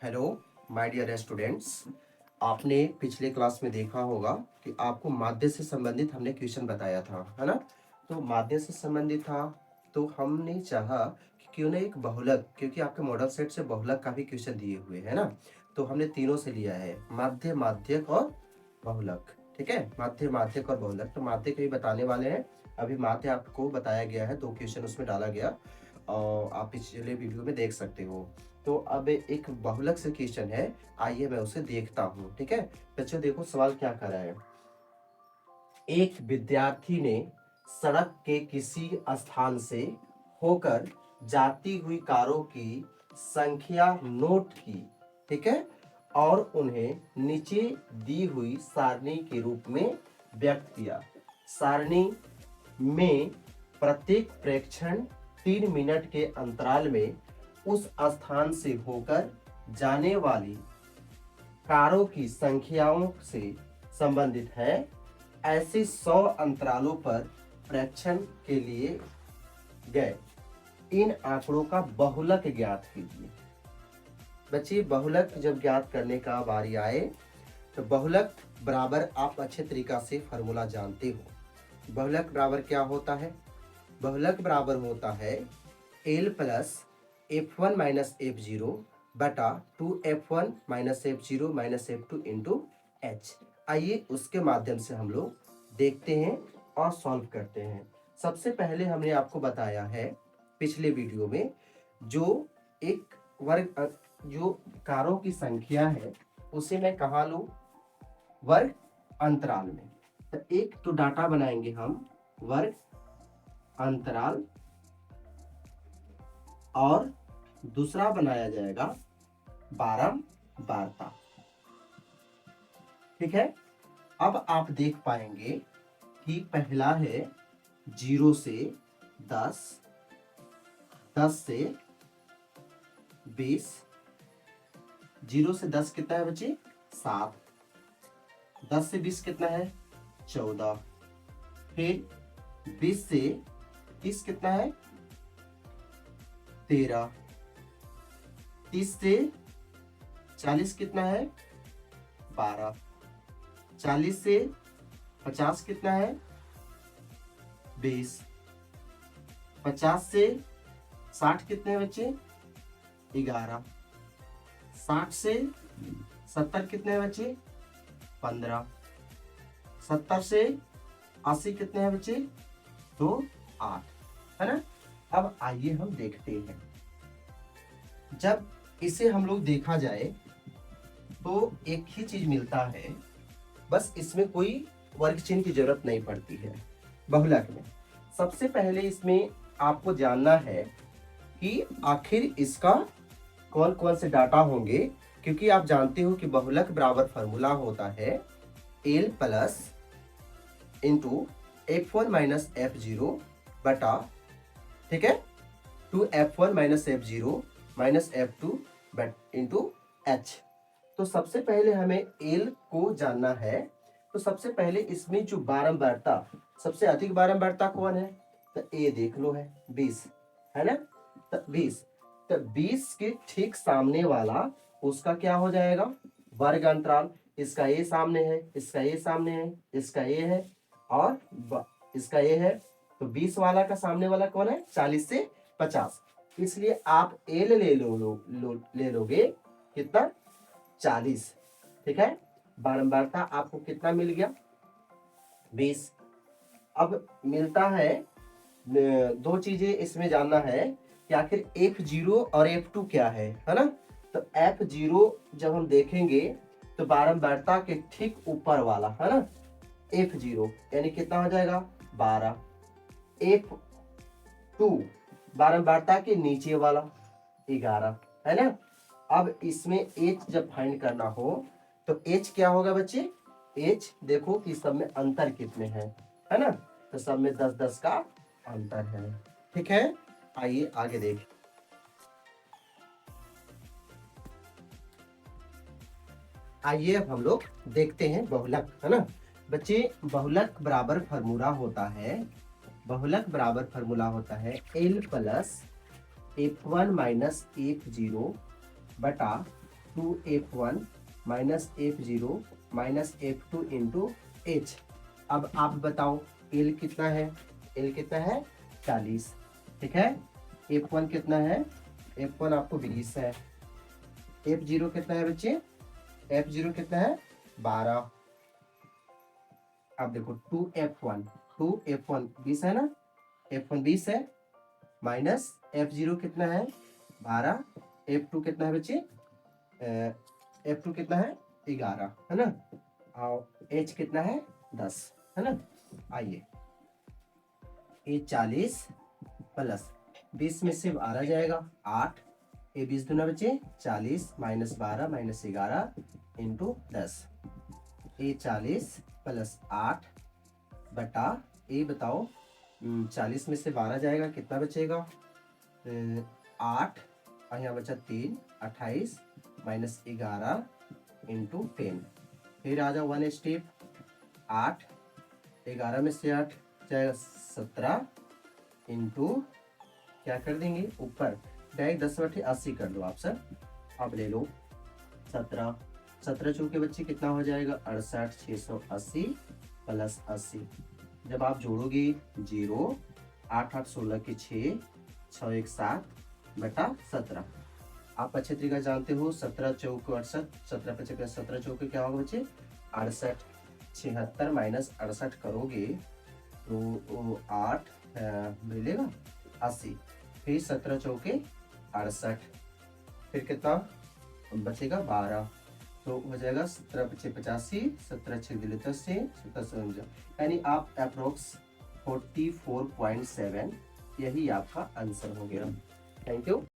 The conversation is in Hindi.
Hello my dear students. आपने पिछले क्लास में देखा होगा कि आपको माध्य से संबंधित हमने क्वेश्चन बताया था, है ना। तो माध्य से संबंधित था, तो हमने चाहा कि क्यों ना एक बहुलक, क्योंकि आपके मॉडल सेट से बहुलक का भी क्वेश्चन दिए हुए हैं ना, तो हमने तीनों से लिया है, माध्य, माध्यक और बहुलक। ठीक है, माध्य, माध्यक और बहुलक। तो माध्य कहीं बताने वाले हैं, अभी माध्य आपको बताया गया है, 2 क्वेश्चन उसमें डाला गया और आप पिछले वीडियो में देख सकते हो। तो अब एक बहुलक से क्वेश्चन है, आइए मैं उसे देखता हूँ। ठीक है बच्चों, देखो सवाल क्या कर रहा है। एक विद्यार्थी ने सड़क के किसी स्थान से होकर जाती हुई कारों की संख्या नोट की, ठीक है, और उन्हें नीचे दी हुई सारणी के रूप में व्यक्त किया। सारणी में प्रत्येक प्रेक्षण 3 मिनट के अंतराल में उस स्थान से होकर जाने वाली कारों की संख्याओं से संबंधित है। ऐसे 100 अंतरालों पर प्रेक्षण के लिए गए इन आंकड़ों का बहुलक ज्ञात कीजिए। बच्चे, बहुलक जब ज्ञात करने का बारी आए तो बहुलक बराबर आप अच्छे तरीका से फॉर्मूला जानते हो। बहुलक बराबर क्या होता है? बहुलक बराबर होता है L plus F1 minus F0 बटा 2F1 minus F0 minus F2 into H। आइए उसके माध्यम से हम लोग देखते हैं और सॉल्व करते हैं। सबसे पहले हमने आपको बताया है पिछले वीडियो में, जो एक वर्ग, जो कारों की संख्या है उसे मैं कहाँ लूँ? वर्ग अंतराल में। तो एक तो डाटा बनाएंगे हम वर्ग अंतराल और दूसरा बनाया जाएगा बारंबारता। ठीक है, अब आप देख पाएंगे कि पहला है 0 से 10, 10 से 20। 0 से 10 कितना है बच्चे? 7। 10 से 20 कितना है? 14। फिर 20 से 30 कितना है? 13। 30 से 40 कितना है? 12। 40 से 50 कितना है? 20। 50 से 60 कितने हैं बच्चे? 11। 60 से 70 कितने हैं बच्चे? 15। 70 से 80 कितने हैं बच्चे? 2, 8, है ना। अब आइए हम देखते हैं, जब इसे हम लोग देखा जाए तो एक ही चीज मिलता है, बस इसमें कोई वर्ग चिन्ह की जरूरत नहीं पड़ती है बहुलक में। सबसे पहले इसमें आपको जानना है कि आखिर इसका कौन कौन से डाटा होंगे, क्योंकि आप जानते हो कि बहुलक बराबर फॉर्मूला होता है L plus into F1 minus F0 बटा, ठीक है, 2F1 minus F0 minus F2 into H। तो सबसे पहले हमें L को जानना है। तो सबसे पहले इसमें जो बारंबारता, सबसे अधिक बारंबारता कौन है? तो A देख लो है 20, है ना। तो 20, तो 20 के ठीक सामने वाला उसका क्या हो जाएगा? वर्ग अंतराल। इसका A सामने है, इसका A सामने है, इसका A है और इसका A है। तो 20 वाला का सामने वाला कौन है? 40 से 50। इसलिए आप L ले लोगे कितना? 40। ठीक है, बारंबारता आपको कितना मिल गया? 20। अब मिलता है, दो चीजें इसमें जानना है कि आखिर F0 और F2 क्या है ना। तो F0 जब हम देखेंगे तो बारंबारता के ठीक ऊपर वाला, है ना, F0 यानी कितना हो जाएगा? 12। F2 बारंबारता के नीचे वाला 11, है ना। अब इसमें H जब फाइंड करना हो तो H क्या होगा बच्चे? H देखो कि सब में अंतर कितने हैं, है ना। तो सब में 10-10 का अंतर है। ठीक है, आइए आगे देखें। आइए अब हम लोग देखते हैं बहुलक, है ना। बच्चे, बहुलक बराबर फॉर्मूला होता है, बहुलक बराबर फॉर्मूला होता है L plus F1 minus F0 बटा 2f1 minus f0 minus f2 into h। अब आप बताओ l कितना है, l कितना है 40, ठीक है। f1 कितना है, f1 आपको 20 है। f0 कितना है बच्चे, f0 कितना है 12। अब देखो 2f1 20 है ना, f1 20 है, माइनस f0 कितना है 12, f2 कितना है बच्चे, f2 कितना है 11, है ना, और h कितना है 10, है ना। आइए ये 40 प्लस 20 में से 12 जाएगा 8, ये 20 दूना बच्चे 40 माइनस 12 माइनस 11 इंटू 10, ये 40 प्लस 8 बटा ये बताओ 40 में से 12 जाएगा कितना बचेगा 8, और यहाँ बचा 3, 28 माइनस 11 इंटू 10। फिर आ जाओ 1 स्टेप, 8, 11 में से 8 जाएगा 17 इंटू क्या कर देंगे ऊपर डायरेक्ट 10/80 कर दो आप सर। अब ले लो 17 चौके बच्चे कितना हो जाएगा 68, 680 प्लस 80। जब आप जोड़ोगे 0, 8 8 16 के 6, 6 1 7 बटा 17। आप अच्छे तरीका जानते हो 17 चौक 68, 17 पचक 17 चौके क्या होगा बच्चे 68, 76 माइनस 68 करोगे तो 8 मिलेगा 80, फिर 17 चौके 68, फिर कितना बचेगा 12, तो हो जाएगा 17 पचे 85, 17 छः दिले 10 से 17 यानी आप अप्रोक्स 44.7 यही आपका आंसर हो गया। Thank you.